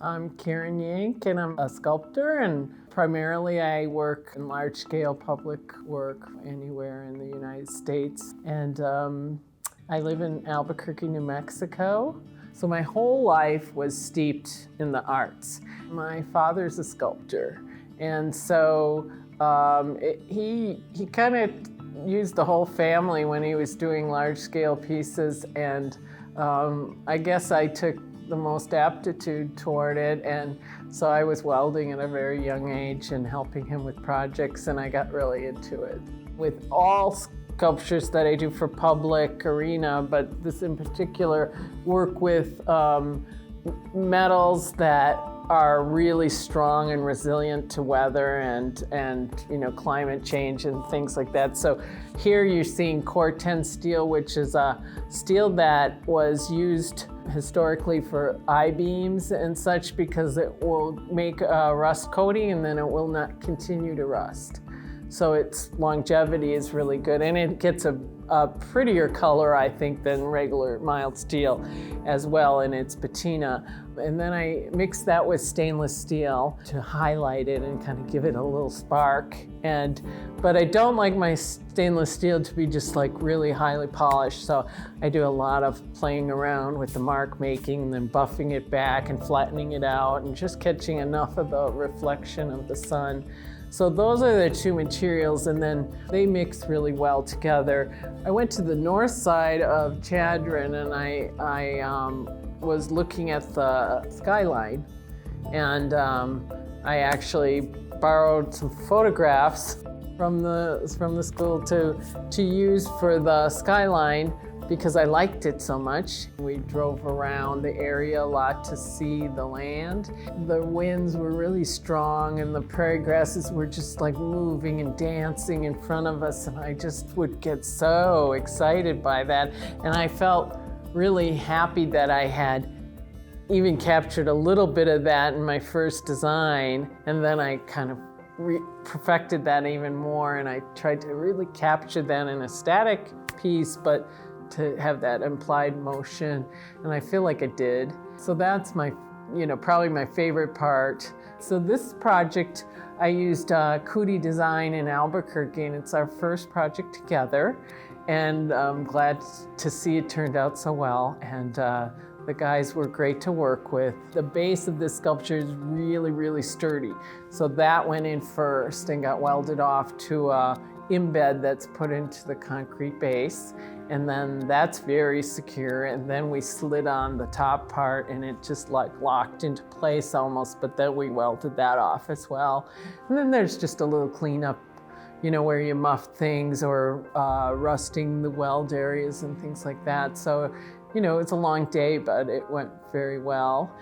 I'm Karen Yank, and I'm a sculptor, and primarily I work in large-scale public work anywhere in the United States. And I live in Albuquerque, New Mexico. So my whole life was steeped in the arts. My father's a sculptor, and so he kind of used the whole family when he was doing large-scale pieces, and I guess I took the most aptitude toward it, and so I was welding at a very young age and helping him with projects, and I got really into it. With all sculptures that I do for public arena, but this in particular, work with metals that are really strong and resilient to weather and climate change and things like that. So here you're seeing Core 10 steel, which is a steel that was used historically for I-beams and such, because it will make a rust coating and then it will not continue to rust. So its longevity is really good, and it gets a prettier color, I think, than regular mild steel as well in its patina. And then I mix that with stainless steel to highlight it and kind of give it a little spark. But I don't like my stainless steel to be just like really highly polished, so I do a lot of playing around with the mark making and then buffing it back and flattening it out and just catching enough of the reflection of the sun. So those are the two materials, and then they mix really well together. I went to the north side of Chadron, and I was looking at the skyline, and I actually borrowed some photographs from the school to use for the skyline, because I liked it so much. We drove around the area a lot to see the land. The winds were really strong and the prairie grasses were just like moving and dancing in front of us, and I just would get so excited by that. And I felt really happy that I had even captured a little bit of that in my first design, and then I kind of perfected that even more, and I tried to really capture that in a static piece, but to have that implied motion, and I feel like it did. So that's my, probably my favorite part. So this project, I used Cootie Design in Albuquerque, and it's our first project together, and I'm glad to see it turned out so well, and the guys were great to work with. The base of this sculpture is really, really sturdy, so that went in first and got welded off to a embed that's put into the concrete base, and then that's very secure, and then we slid on the top part and it just like locked into place almost, but then we welded that off as well. And then there's just a little cleanup, where you muff things or rusting the weld areas and things like that. So it's a long day, but it went very well.